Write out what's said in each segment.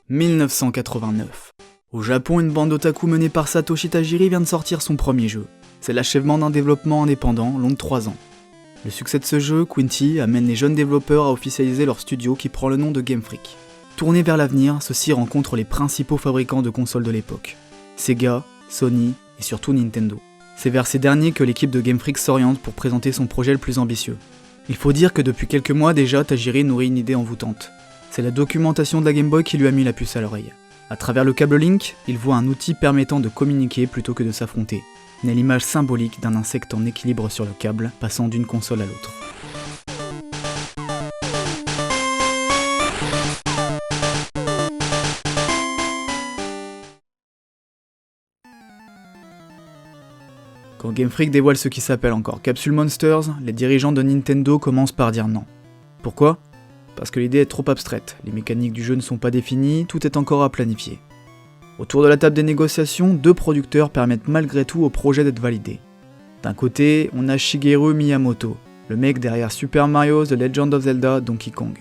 1989. Au Japon, une bande otaku menée par Satoshi Tajiri vient de sortir son premier jeu. C'est l'achèvement d'un développement indépendant long de 3 ans. Le succès de ce jeu, Quinty, amène les jeunes développeurs à officialiser leur studio qui prend le nom de Game Freak. Tournés vers l'avenir, ceux-ci rencontrent les principaux fabricants de consoles de l'époque. Sega, Sony et surtout Nintendo. C'est vers ces derniers que l'équipe de Game Freak s'oriente pour présenter son projet le plus ambitieux. Il faut dire que depuis quelques mois déjà, Tajiri nourrit une idée envoûtante. C'est la documentation de la Game Boy qui lui a mis la puce à l'oreille. À travers le câble Link, il voit un outil permettant de communiquer plutôt que de s'affronter. Né l'image symbolique d'un insecte en équilibre sur le câble, passant d'une console à l'autre. Quand Game Freak dévoile ce qui s'appelle encore Capsule Monsters, les dirigeants de Nintendo commencent par dire non. Pourquoi ? Parce que l'idée est trop abstraite, les mécaniques du jeu ne sont pas définies, tout est encore à planifier. Autour de la table des négociations, 2 producteurs permettent malgré tout au projet d'être validé. D'un côté, on a Shigeru Miyamoto, le mec derrière Super Mario, The Legend of Zelda, Donkey Kong.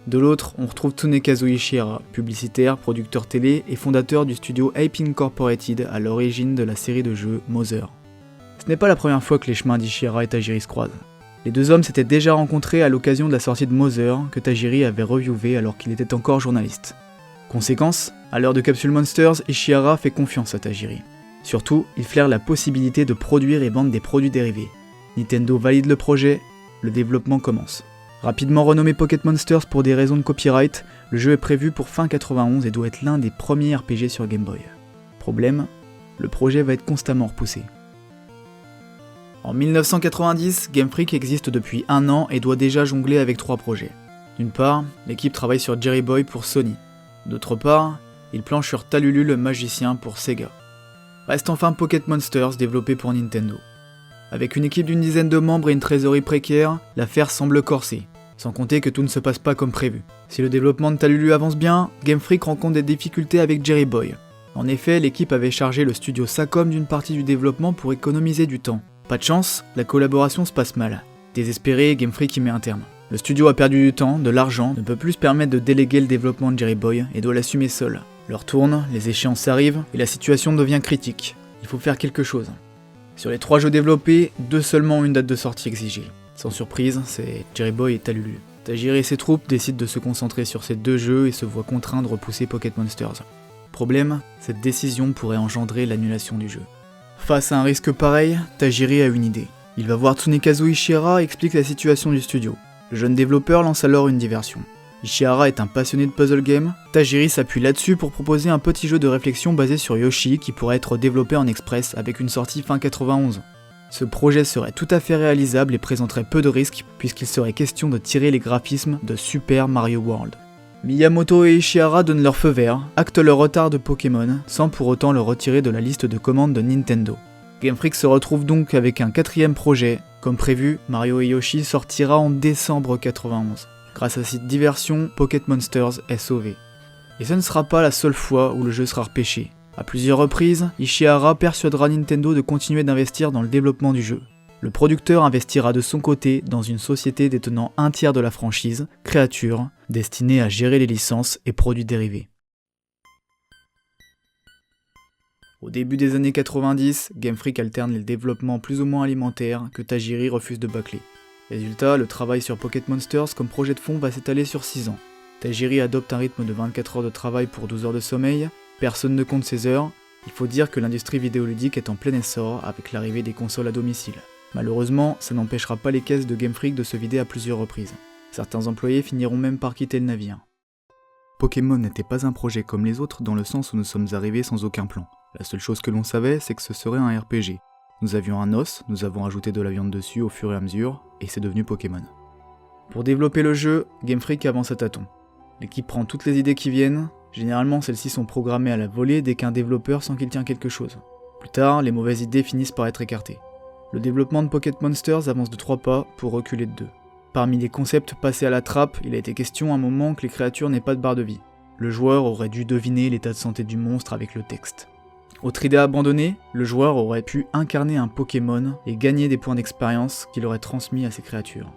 De l'autre, on retrouve Tsunekazu Ishihara, publicitaire, producteur télé et fondateur du studio Ape Incorporated à l'origine de la série de jeux Mother. Ce n'est pas la première fois que les chemins d'Ishihara et Tajiri se croisent. Les 2 hommes s'étaient déjà rencontrés à l'occasion de la sortie de Mother que Tajiri avait reviewé alors qu'il était encore journaliste. Conséquence, à l'heure de Capsule Monsters, Ishihara fait confiance à Tajiri. Surtout, il flaire la possibilité de produire et vendre des produits dérivés. Nintendo valide le projet, le développement commence. Rapidement renommé Pocket Monsters pour des raisons de copyright, le jeu est prévu pour fin 91 et doit être l'un des premiers RPG sur Game Boy. Problème, le projet va être constamment repoussé. En 1990, Game Freak existe depuis 1 an et doit déjà jongler avec 3 projets. D'une part, l'équipe travaille sur Jerry Boy pour Sony. D'autre part, il planche sur Talulu le magicien pour Sega. Reste enfin Pocket Monsters développé pour Nintendo. Avec une équipe d'une dizaine de membres et une trésorerie précaire, l'affaire semble corsée, sans compter que tout ne se passe pas comme prévu. Si le développement de Talulu avance bien, Game Freak rencontre des difficultés avec Jerry Boy. En effet, l'équipe avait chargé le studio Sacom d'une partie du développement pour économiser du temps. Pas de chance, la collaboration se passe mal. Désespéré, Game Freak y met un terme. Le studio a perdu du temps, de l'argent, ne peut plus se permettre de déléguer le développement de Jerry Boy et doit l'assumer seul. L'heure tourne, les échéances arrivent et la situation devient critique. Il faut faire quelque chose. Sur les 3 jeux développés, 2 seulement ont une date de sortie exigée. Sans surprise, c'est Jerry Boy et Talulu. Tajiri et ses troupes décident de se concentrer sur ces 2 jeux et se voient contraints de repousser Pocket Monsters. Problème, cette décision pourrait engendrer l'annulation du jeu. Face à un risque pareil, Tajiri a une idée. Il va voir Tsunekazu Ishihara et explique la situation du studio. Le jeune développeur lance alors une diversion. Ishihara est un passionné de puzzle game, Tajiri s'appuie là-dessus pour proposer un petit jeu de réflexion basé sur Yoshi qui pourrait être développé en express avec une sortie fin 91. Ce projet serait tout à fait réalisable et présenterait peu de risques puisqu'il serait question de tirer les graphismes de Super Mario World. Miyamoto et Ishihara donnent leur feu vert, actent leur retard de Pokémon, sans pour autant le retirer de la liste de commandes de Nintendo. Game Freak se retrouve donc avec un 4e projet. Comme prévu, Mario et Yoshi sortira en décembre 91. Grâce à cette diversion, Pocket Monsters est sauvé. Et ce ne sera pas la seule fois où le jeu sera repêché. À plusieurs reprises, Ishihara persuadera Nintendo de continuer d'investir dans le développement du jeu. Le producteur investira de son côté dans une société détenant 1/3 de la franchise, Creature, destinée à gérer les licences et produits dérivés. Au début des années 90, Game Freak alterne les développements plus ou moins alimentaires que Tajiri refuse de bâcler. Résultat, le travail sur Pocket Monsters comme projet de fond va s'étaler sur 6 ans. Tajiri adopte un rythme de 24 heures de travail pour 12 heures de sommeil, personne ne compte ses heures. Il faut dire que l'industrie vidéoludique est en plein essor avec l'arrivée des consoles à domicile. Malheureusement, ça n'empêchera pas les caisses de Game Freak de se vider à plusieurs reprises. Certains employés finiront même par quitter le navire. Pokémon n'était pas un projet comme les autres dans le sens où nous sommes arrivés sans aucun plan. La seule chose que l'on savait, c'est que ce serait un RPG. Nous avions un os, nous avons ajouté de la viande dessus au fur et à mesure, et c'est devenu Pokémon. Pour développer le jeu, Game Freak avance à tâtons. L'équipe prend toutes les idées qui viennent, généralement celles-ci sont programmées à la volée dès qu'un développeur sent qu'il tient quelque chose. Plus tard, les mauvaises idées finissent par être écartées. Le développement de Pocket Monsters avance de 3 pas pour reculer de 2. Parmi les concepts passés à la trappe, il a été question à un moment que les créatures n'aient pas de barre de vie. Le joueur aurait dû deviner l'état de santé du monstre avec le texte. Autre idée abandonnée, le joueur aurait pu incarner un Pokémon et gagner des points d'expérience qu'il aurait transmis à ses créatures.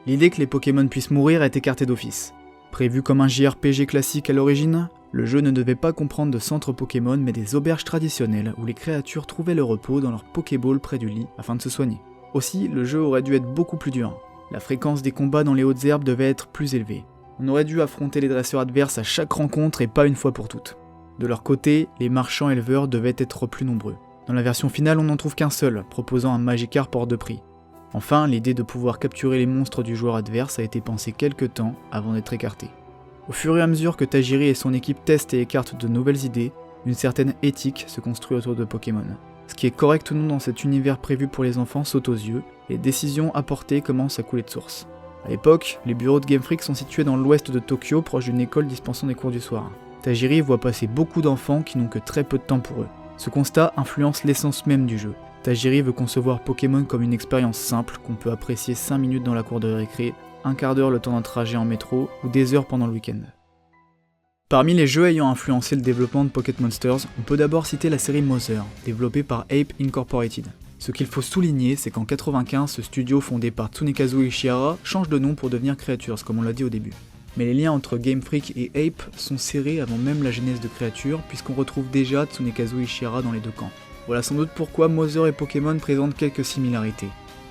L'idée que les Pokémon puissent mourir est écartée d'office. Prévu comme un JRPG classique à l'origine, Le jeu ne devait pas comprendre de centres Pokémon mais des auberges traditionnelles où les créatures trouvaient le repos dans leur Pokéball près du lit afin de se soigner. Aussi, le jeu aurait dû être beaucoup plus dur. La fréquence des combats dans les hautes herbes devait être plus élevée. On aurait dû affronter les dresseurs adverses à chaque rencontre et pas une fois pour toutes. De leur côté, les marchands éleveurs devaient être plus nombreux. Dans la version finale, on n'en trouve qu'un seul, proposant un Magikarp hors de prix. Enfin, l'idée de pouvoir capturer les monstres du joueur adverse a été pensée quelques temps avant d'être écartée. Au fur et à mesure que Tajiri et son équipe testent et écartent de nouvelles idées, une certaine éthique se construit autour de Pokémon. Ce qui est correct ou non dans cet univers prévu pour les enfants saute aux yeux, et les décisions apportées commencent à couler de source. À l'époque, les bureaux de Game Freak sont situés dans l'ouest de Tokyo, proche d'une école dispensant des cours du soir. Tajiri voit passer beaucoup d'enfants qui n'ont que très peu de temps pour eux. Ce constat influence l'essence même du jeu. Tajiri veut concevoir Pokémon comme une expérience simple qu'on peut apprécier 5 minutes dans la cour de récré, un quart d'heure le temps d'un trajet en métro ou des heures pendant le week-end. Parmi les jeux ayant influencé le développement de Pocket Monsters, on peut d'abord citer la série Mother, développée par Ape Incorporated. Ce qu'il faut souligner, c'est qu'en 1995, ce studio fondé par Tsunekazu Ishihara change de nom pour devenir Creatures, comme on l'a dit au début. Mais les liens entre Game Freak et Ape sont serrés avant même la genèse de Creatures, puisqu'on retrouve déjà Tsunekazu Ishihara dans les deux camps. Voilà sans doute pourquoi Mother et Pokémon présentent quelques similarités.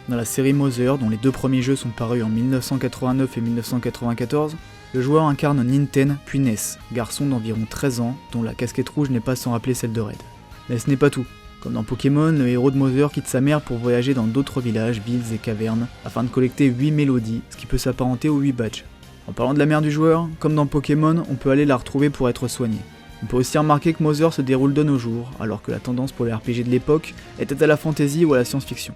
Dans la série Mother, dont les deux premiers jeux sont parus en 1989 et 1994, le joueur incarne Ninten puis Ness, garçon d'environ 13 ans, dont la casquette rouge n'est pas sans rappeler celle de Red. Mais ce n'est pas tout. Comme dans Pokémon, le héros de Mother quitte sa mère pour voyager dans d'autres villages, villes et cavernes, afin de collecter 8 mélodies, ce qui peut s'apparenter aux 8 badges. En parlant de la mère du joueur, comme dans Pokémon, on peut aller la retrouver pour être soigné. On peut aussi remarquer que Mother se déroule de nos jours, alors que la tendance pour les RPG de l'époque était à la fantasy ou à la science-fiction.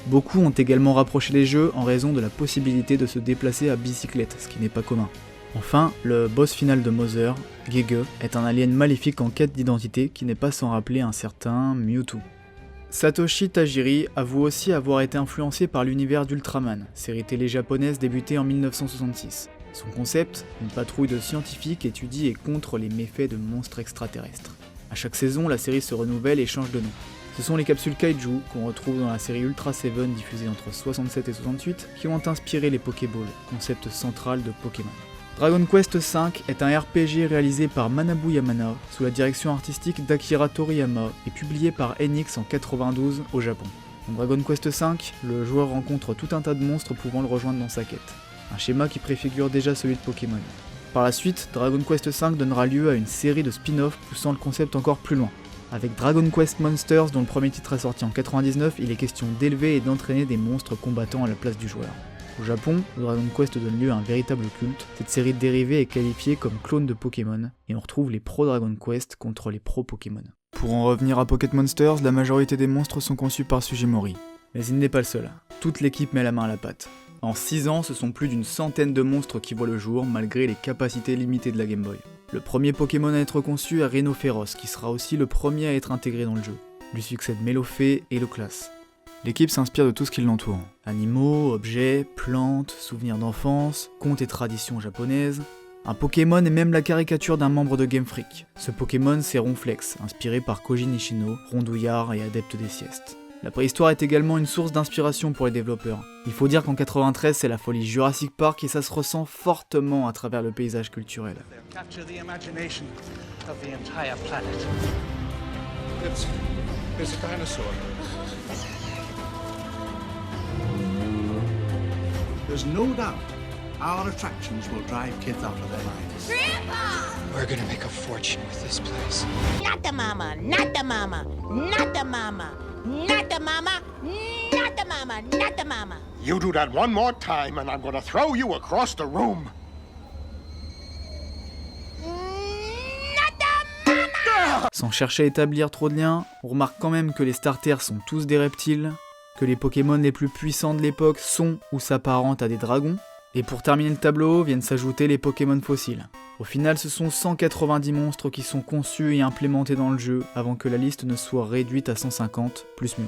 Beaucoup ont également rapproché les jeux en raison de la possibilité de se déplacer à bicyclette, ce qui n'est pas commun. Enfin, le boss final de Mother, Gege, est un alien maléfique en quête d'identité qui n'est pas sans rappeler un certain Mewtwo. Satoshi Tajiri avoue aussi avoir été influencé par l'univers d'Ultraman, série télé japonaise débutée en 1966. Son concept, une patrouille de scientifiques étudie et contre les méfaits de monstres extraterrestres. À chaque saison, la série se renouvelle et change de nom. Ce sont les capsules Kaiju, qu'on retrouve dans la série Ultra Seven diffusée entre 67 et 68, qui ont inspiré les Pokéballs, concept central de Pokémon. Dragon Quest V est un RPG réalisé par Manabu Yamana, sous la direction artistique d'Akira Toriyama, et publié par Enix en 92 au Japon. Dans Dragon Quest V, le joueur rencontre tout un tas de monstres pouvant le rejoindre dans sa quête. Un schéma qui préfigure déjà celui de Pokémon. Par la suite, Dragon Quest V donnera lieu à une série de spin-offs poussant le concept encore plus loin. Avec Dragon Quest Monsters, dont le premier titre est sorti en 99, il est question d'élever et d'entraîner des monstres combattants à la place du joueur. Au Japon, Dragon Quest donne lieu à un véritable culte. Cette série de dérivés est qualifiée comme clone de Pokémon, et on retrouve les pro Dragon Quest contre les pro Pokémon. Pour en revenir à Pocket Monsters, la majorité des monstres sont conçus par Sugimori. Mais il n'est pas le seul. Toute l'équipe met la main à la pâte. En 6 ans, ce sont plus d'une centaine de monstres qui voient le jour, malgré les capacités limitées de la Game Boy. Le premier Pokémon à être conçu est Rhinophéros, qui sera aussi le premier à être intégré dans le jeu. Lui succèdent Melofée et Loclas. L'équipe s'inspire de tout ce qui l'entoure. Animaux, objets, plantes, souvenirs d'enfance, contes et traditions japonaises. Un Pokémon est même la caricature d'un membre de Game Freak. Ce Pokémon, c'est Ronflex, inspiré par Koji Nishino, rondouillard et adepte des siestes. La préhistoire est également une source d'inspiration pour les développeurs. Il faut dire qu'en 93, c'est la folie Jurassic Park et ça se ressent fortement à travers le paysage culturel. There's no doubt our attractions will drive kids out of their minds. Grandpa! We're gonna make a fortune with this place. Not the mama, not the mama, not the mama, not the mama, not the mama, not the mama. You do that one more time and I'm gonna throw you across the room. Not the mama! Sans chercher à établir trop de liens, on remarque quand même que les starters sont tous des reptiles, que les Pokémon les plus puissants de l'époque sont ou s'apparentent à des dragons, et pour terminer le tableau viennent s'ajouter les Pokémon fossiles. Au final, ce sont 190 monstres qui sont conçus et implémentés dans le jeu avant que la liste ne soit réduite à 150, plus mieux.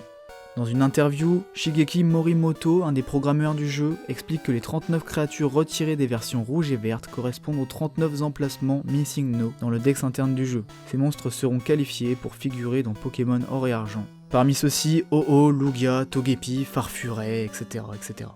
Dans une interview, Shigeki Morimoto, un des programmeurs du jeu, explique que les 39 créatures retirées des versions rouges et vertes correspondent aux 39 emplacements Missing No dans le dex interne du jeu. Ces monstres seront qualifiés pour figurer dans Pokémon Or et Argent. Parmi ceux-ci, Ho-Oh, Lugia, Togepi, Farfuret, etc., etc.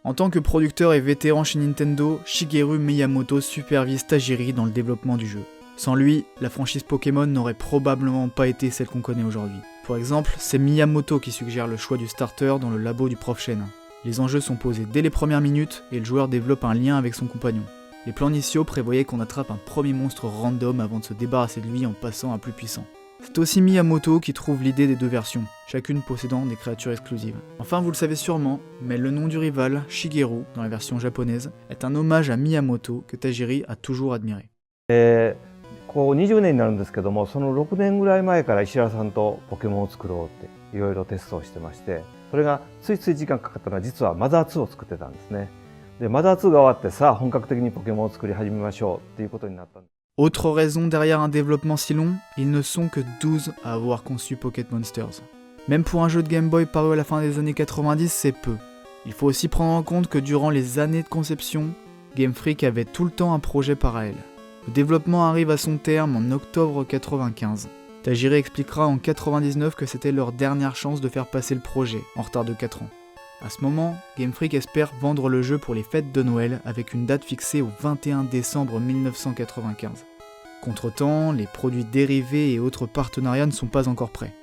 En tant que producteur et vétéran chez Nintendo, Shigeru Miyamoto supervise Tajiri dans le développement du jeu. Sans lui, la franchise Pokémon n'aurait probablement pas été celle qu'on connaît aujourd'hui. Pour exemple, c'est Miyamoto qui suggère le choix du starter dans le labo du prof Chen. Les enjeux sont posés dès les premières minutes et le joueur développe un lien avec son compagnon. Les plans initiaux prévoyaient qu'on attrape un premier monstre random avant de se débarrasser de lui en passant à plus puissant. C'est aussi Miyamoto qui trouve l'idée des deux versions, chacune possédant des créatures exclusives. Enfin, vous le savez sûrement, mais le nom du rival, Shigeru, dans la version japonaise, est un hommage à Miyamoto que Tajiri a toujours admiré. こう20年になるんですけども、その6年ぐらい前から石原さんとポケモンを作ろうっていろいろテストをしてまして、それがついつい時間かかったのは実はマザー2を作ってたんですね。で、マザー2が終わってさあ本格的にポケモンを作り始めましょうっていうことになったんです。 Autre raison derrière un développement si long, ils ne sont que 12 à avoir conçu Pocket Monsters. Même pour un jeu de Game Boy paru à la fin des années 90, c'est peu. Il faut aussi prendre en compte que durant les années de conception, Game Freak avait tout le temps un projet parallèle. Le développement arrive à son terme en octobre 95. Tajiri expliquera en 99 que c'était leur dernière chance de faire passer le projet, en retard de 4 ans. À ce moment, Game Freak espère vendre le jeu pour les fêtes de Noël avec une date fixée au 21 décembre 1995. Contre-temps, les produits dérivés et autres partenariats ne sont pas encore prêts.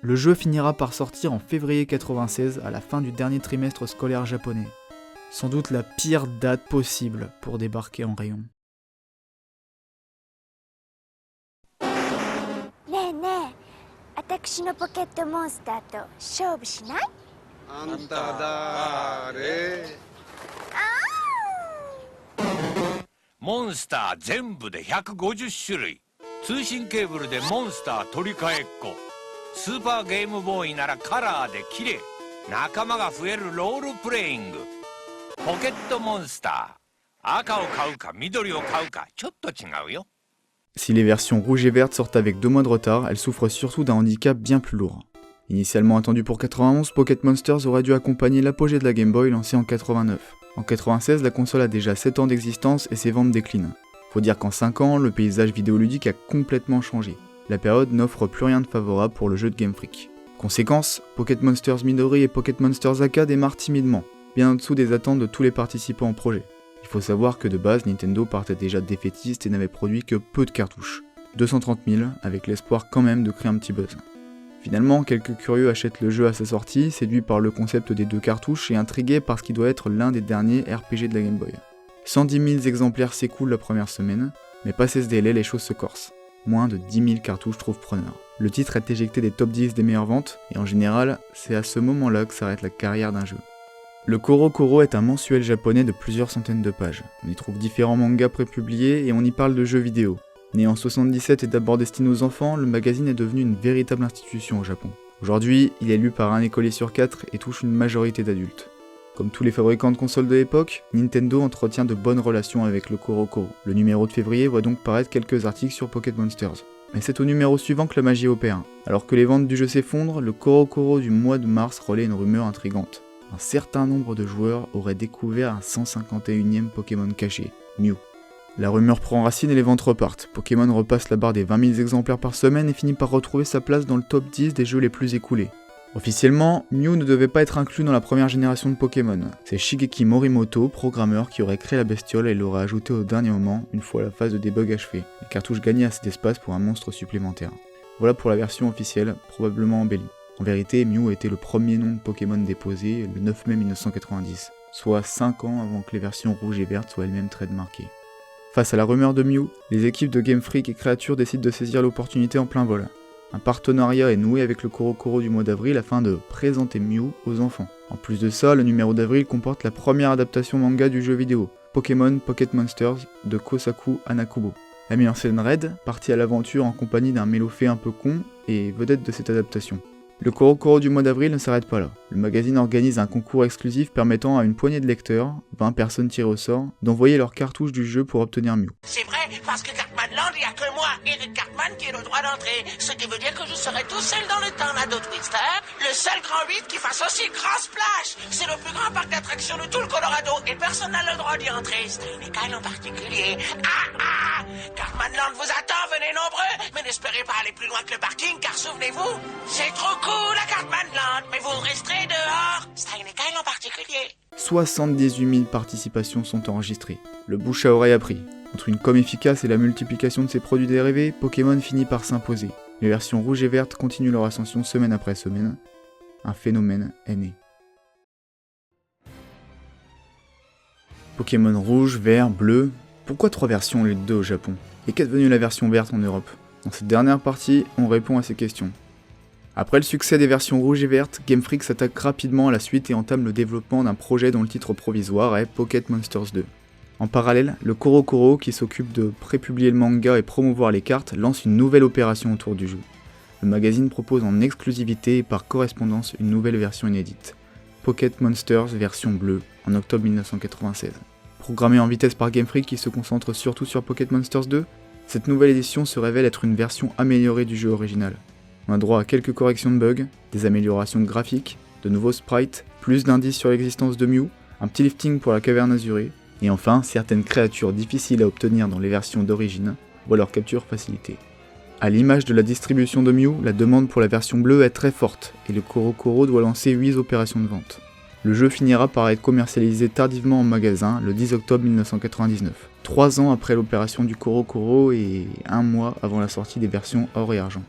Le jeu finira par sortir en février 96 à la fin du dernier trimestre scolaire japonais. Sans doute la pire date possible pour débarquer en rayon. ねえねえ、私のポケットモンスターと勝負しない？あんただれ？モンスター全部で150種類。通信ケーブルでモンスター取り替えっこ。スーパーゲームボーイならカラーで綺麗。仲間が増えるロールプレイング。ポケットモンスター。赤を買うか緑を買うかちょっと違うよ。 Si les versions rouge et verte sortent avec 2 mois de retard, elles souffrent surtout d'un handicap bien plus lourd. Initialement attendu pour 91, Pocket Monsters aurait dû accompagner l'apogée de la Game Boy lancée en 89. En 96, la console a déjà 7 ans d'existence et ses ventes déclinent. Faut dire qu'en 5 ans, le paysage vidéoludique a complètement changé. La période n'offre plus rien de favorable pour le jeu de Game Freak. Conséquence, Pocket Monsters Midori et Pocket Monsters Aka démarrent timidement, bien en dessous des attentes de tous les participants au projet. Il faut savoir que de base, Nintendo partait déjà défaitiste et n'avait produit que peu de cartouches. 230 000, avec l'espoir quand même de créer un petit buzz. Finalement, quelques curieux achètent le jeu à sa sortie, séduits par le concept des 2 cartouches et intrigués par ce qui doit être l'un des derniers RPG de la Game Boy. 110 000 exemplaires s'écoulent la première semaine, mais passé ce délai, les choses se corsent. Moins de 10 000 cartouches trouvent preneur. Le titre est éjecté des top 10 des meilleures ventes, et en général, c'est à ce moment-là que s'arrête la carrière d'un jeu. Le CoroCoro est un mensuel japonais de plusieurs centaines de pages. On y trouve différents mangas prépubliés et on y parle de jeux vidéo. Né en 77 et d'abord destiné aux enfants, le magazine est devenu une véritable institution au Japon. Aujourd'hui, il est lu par un écolier sur 4 et touche une majorité d'adultes. Comme tous les fabricants de consoles de l'époque, Nintendo entretient de bonnes relations avec le CoroCoro. Le numéro de février voit donc paraître quelques articles sur Pocket Monsters. Mais c'est au numéro suivant que la magie opère. Alors que les ventes du jeu s'effondrent, le CoroCoro du mois de mars relaie une rumeur intrigante. Un certain nombre de joueurs auraient découvert un 151e Pokémon caché, Mew. La rumeur prend racine et les ventes repartent. Pokémon repasse la barre des 20 000 exemplaires par semaine et finit par retrouver sa place dans le top 10 des jeux les plus écoulés. Officiellement, Mew ne devait pas être inclus dans la première génération de Pokémon. C'est Shigeki Morimoto, programmeur, qui aurait créé la bestiole et l'aurait ajouté au dernier moment, une fois la phase de debug achevée. Les cartouches gagnaient assez d'espace pour un monstre supplémentaire. Voilà pour la version officielle, probablement embellie. En vérité, Mew était le premier nom de Pokémon déposé le 9 mai 1990, soit 5 ans avant que les versions rouge et verte soient elles-mêmes trademarquées. Face à la rumeur de Mew, les équipes de Game Freak et Creature décident de saisir l'opportunité en plein vol. Un partenariat est noué avec le CoroCoro du mois d'avril afin de présenter Mew aux enfants. En plus de ça, le numéro d'avril comporte la première adaptation manga du jeu vidéo, Pokémon Pocket Monsters de Kosaku Anakubo. La mise en scène Red partit à l'aventure en compagnie d'un mélofée un peu con et vedette de cette adaptation. Le CoroCoro du mois d'avril ne s'arrête pas là. Le magazine organise un concours exclusif permettant à une poignée de lecteurs, 20 personnes tirées au sort, d'envoyer leurs cartouches du jeu pour obtenir Mew. C'est vrai, parce que Cartman Land, il n'y a que moi, Eric Cartman, qui ai le droit d'entrer. Ce qui veut dire que je serai tout seul dans le tornado Twister, le seul grand 8 qui fasse aussi grand splash. C'est le plus grand parc d'attractions de tout le Colorado et personne n'a le droit d'y entrer. C'est une école en particulier. Cartman Land vous attend, venez nombreux, mais n'espérez pas aller plus loin que le parking, car souvenez-vous, c'est trop cool à Cartman Land, mais vous resterez dehors. C'est une école en particulier. 78 000 participations sont enregistrées. Le bouche à oreille a pris. Entre une com efficace et la multiplication de ses produits dérivés, Pokémon finit par s'imposer. Les versions rouges et vertes continuent leur ascension semaine après semaine. Un phénomène est né. Pokémon rouge, vert, bleu. Pourquoi 3 versions au lieu de 2 au Japon? Et qu'est devenue la version verte en Europe? Dans cette dernière partie, on répond à ces questions. Après le succès des versions rouges et vertes, Game Freak s'attaque rapidement à la suite et entame le développement d'un projet dont le titre provisoire est Pocket Monsters 2. En parallèle, le CoroCoro, qui s'occupe de prépublier le manga et promouvoir les cartes, lance une nouvelle opération autour du jeu. Le magazine propose en exclusivité et par correspondance une nouvelle version inédite, Pocket Monsters version bleue, en octobre 1996. Programmée en vitesse par Game Freak qui se concentre surtout sur Pocket Monsters 2, cette nouvelle édition se révèle être une version améliorée du jeu original. On a droit à quelques corrections de bugs, des améliorations de graphiques, de nouveaux sprites, plus d'indices sur l'existence de Mew, un petit lifting pour la caverne azurée, et enfin certaines créatures difficiles à obtenir dans les versions d'origine, ou leur capture facilitée. A l'image de la distribution de Mew, la demande pour la version bleue est très forte, et le CoroCoro doit lancer 8 opérations de vente. Le jeu finira par être commercialisé tardivement en magasin le 10 octobre 1999, 3 ans après l'opération du CoroCoro et 1 mois avant la sortie des versions or et argent.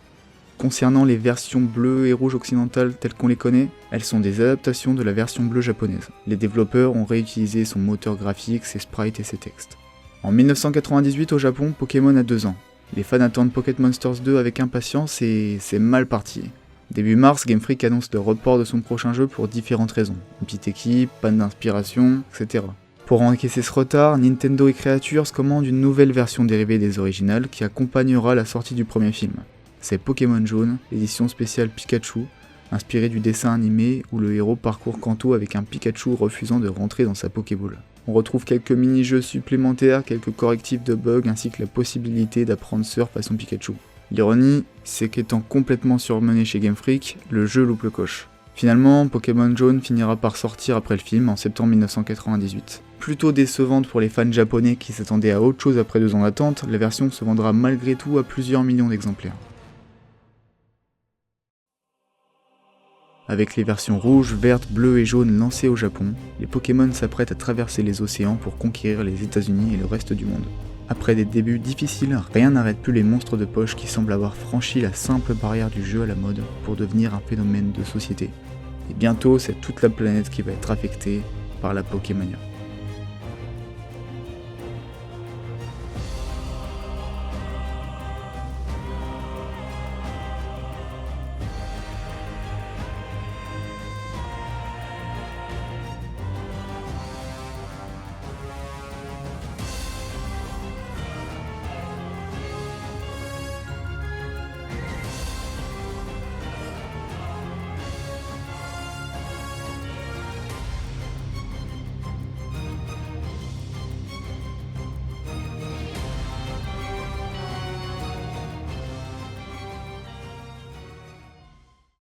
Concernant les versions bleues et rouges occidentales telles qu'on les connaît, elles sont des adaptations de la version bleue japonaise. Les développeurs ont réutilisé son moteur graphique, ses sprites et ses textes. En 1998 au Japon, Pokémon a 2 ans. Les fans attendent Pocket Monsters 2 avec impatience et c'est mal parti. Début mars, Game Freak annonce le report de son prochain jeu pour différentes raisons. Une petite équipe, panne d'inspiration, etc. Pour encaisser ce retard, Nintendo et Creatures commandent une nouvelle version dérivée des originales qui accompagnera la sortie du premier film. C'est Pokémon Jaune, édition spéciale Pikachu, inspirée du dessin animé où le héros parcourt Kanto avec un Pikachu refusant de rentrer dans sa Pokéball. On retrouve quelques mini-jeux supplémentaires, quelques correctifs de bugs ainsi que la possibilité d'apprendre Surf façon Pikachu. L'ironie, c'est qu'étant complètement surmené chez Game Freak, le jeu loupe le coche. Finalement, Pokémon Jaune finira par sortir après le film en septembre 1998. Plutôt décevante pour les fans japonais qui s'attendaient à autre chose après 2 ans d'attente, la version se vendra malgré tout à plusieurs millions d'exemplaires. Avec les versions rouges, vertes, bleues et jaunes lancées au Japon, les Pokémon s'apprêtent à traverser les océans pour conquérir les États-Unis et le reste du monde. Après des débuts difficiles, rien n'arrête plus les monstres de poche qui semblent avoir franchi la simple barrière du jeu à la mode pour devenir un phénomène de société. Et bientôt, c'est toute la planète qui va être affectée par la Pokémania.